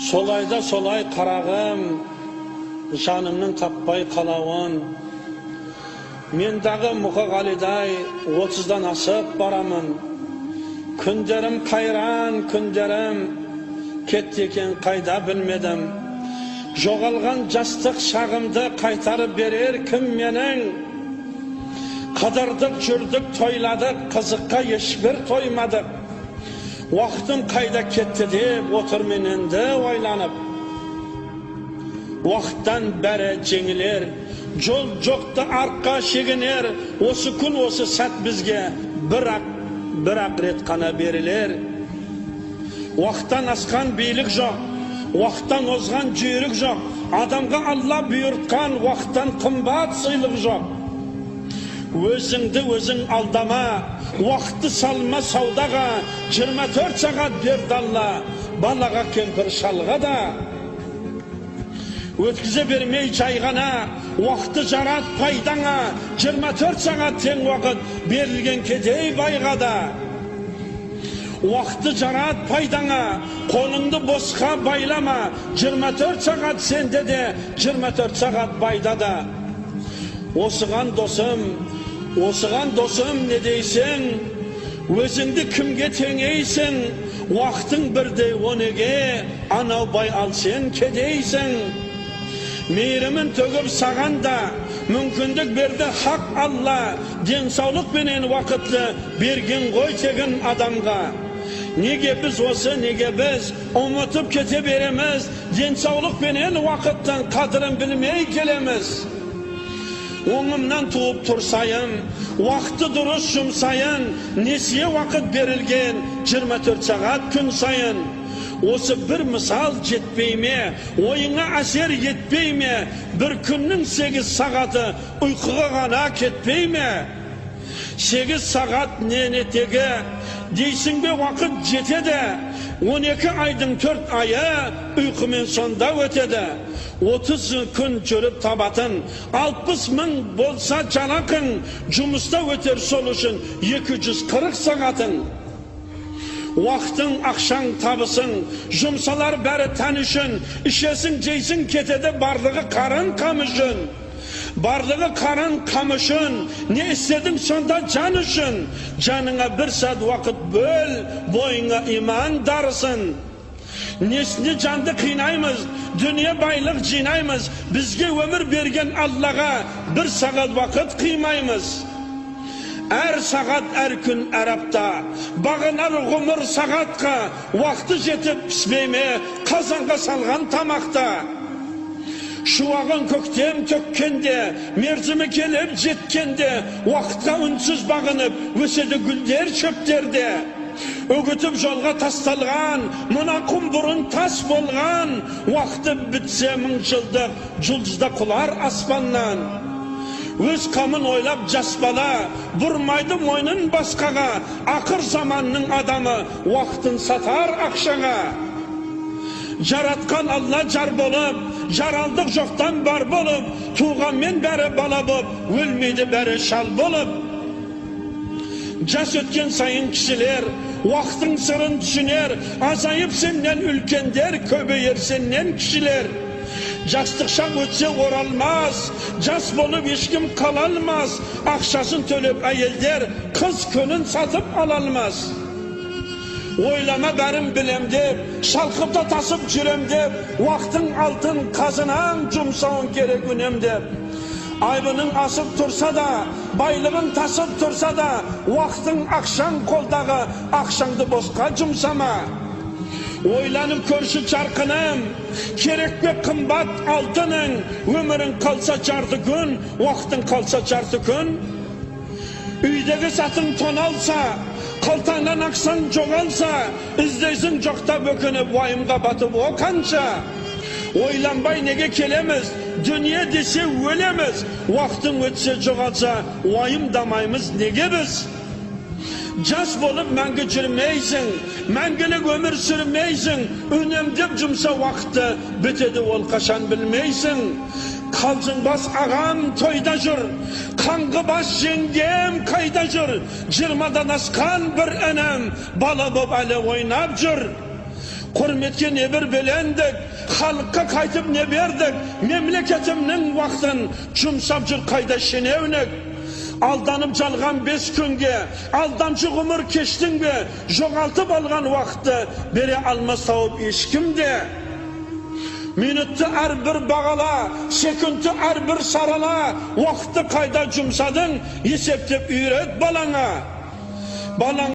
Солайда солай қарағым, жанымның таппай қалауын. Мен дағы Мұқағалидай 30-дан асып барамын. Күндерім қайран, күндерім кетті екен қайда білмедім. Жоғалған жастық шағымды қайтарып берер кім менің? Қыдырдық, жүрдік, тойладық, қызыққа ешбір тоймадық. Уақытым қайда кетті деп отыр мен енді ойланып. Уақыттан бәрі жеңілер, жол жоқты артқа шегінер. Осы күн, осы сәт бізге бір-ақ рет қана берілер. Уақыттан асқан билік жоқ, уақыттан озған жүйрік жоқ. Адамға Алла бұйыртқан уақыттан қымбат сыйлық жоқ. Өзіңді өзің алдама, уақытты салма саудаға. 24 сағат берді Алла балаға, кемпір шалға да. Өткізе бермей жайғана, уақытты жарат пайдаңа. 24 сағат тең уақыт берілген кедей байға да. Уақытты жарат пайдаңа, қолыңды босқа байлама. 24 сағат сенде де, 24 сағат байда да. Осыған досым не дейсің? Өзіңді кімге теңейсің? Уақытың бірде онеге, анау бай ал сен кедейсің. Мейірімін төгіп саған да, мүмкіндік берді хақ Алла. Денсаулық пенен уақытлы берген ғой тегін адамға. Неге біз ұмытып кете береміз? Денсаулық пенен уақыттың қадірін білмей келеміз. Оңымнан туып тұрсайын, уақытты дұрыс жұмсайын. Несие уақыт берілген 24 сағат күн сайын. Осы бір мысал жетпей ме, ойыңа әсер етпей ме? Бір күннің 8 сағаты ұйқыға ғана кетпей ме? 8 сағат нетегі дейсің бе, уақыт жетеді. 12 айдың 4 айы ұйқымен сонда өтеді. 30 күн жүріп табатын, 60 мың болса жалақың. Жұмыста өтер сол үшін 240 сағатын. Уақытың, ақшаң, табысың, жұмсалар бәрі тән үшін. Ішесің, жейсің, кетеді барлығы қарын қам үшін. Барлығы қарын қам үшін. Не істедің сонда жан үшін? Жаныңа бір сәт уақыт бөл, бойыңа иман дарысын. Несіне жанды қинаймыз, дүние байлық жинаймыз. Бізге өмір берген Аллаға бір сағат уақыт қимаймыз. Әр сағат, әр күн, әр апта, бағынар ғұмыр сағатқа. Уақыты жетіп піспейме қазанға салған тамақта. Шуағын көктем төккенде, мерзімі келіп жеткенде, уақытқа үнсіз бағынып өседі гүлдер шөптерде. Өгітіп жолға тасталған, мына құм бұрын тас болған. Уақыты бітсе 1000 жылдық, жұлдызда құлар аспаннан. Өз қамын ойлап жас бала, бұрмайды мойнын басқаға. Ақыр заманның адамы уақытын сатар ақшаға. Жаратқан Алла жар болып, жаралдық жоқтан бар болып. Туғанмен бәрі бала болып, өлмейді бәрі шал болып. Жас өткен сайын кішілер уақытың сырын түсінер. Азайып сеннен үлкендер, көбейер сеннен кішілер. Жастық шақ өтсе оралмас, жас болып ешкім қала алмас. Ақшасын төлеп әйелдер қыз күнін сатып ала алмас. Ойлама бәрін білем деп, шалқыпта тасып жүрем деп. Уақытың алтын қазынан жұмсауын керек үнем деп. Айбының асып тұрса да, байлығын тасып тұрса да, уақытың ақшаң қолдағы, ақшаңды босқа жұмсама. Ойланып көрші жарқыным, керек пе қымбат алтының? Өмірің қалса жарты күн, уақытың қалса жарты күн. Үйдегі затың тоналса, қалтаңнан ақшаң жоғалса, іздейсің жоқта бөкініп, уайымға батып о қанша. Ойланбай неге келеміз? Дүние десе өлеміз. Уақытың өтсе жоғалса, уайымдамаймыз неге біз? Жас болып мәңгі жүрмейсің, мәңгілік өмір сүрмейсің. Үнемдеп жұмса уақытты, бітеді ол қашан білмейсің. Қалжыңбас ағам тойда жүр, қаңғыбас жеңгем қайда жүр? 20-дан асқан бір інім бала боп әлі ойнап жүр. hurmetke ne bir belendik, halkka kaytıp ne berdik, memleketimnin vaktin çumsapcır kayda şenevnek. Aldanıp calgan 5 günge, aldamcı umur keçtin be, joğaltıp algan vakti bere almas tavıp işkimde. Minuttu ar bir bağala, sekundtu ar bir sarala, vakti kayda cumsadın, yeseptep üret balana.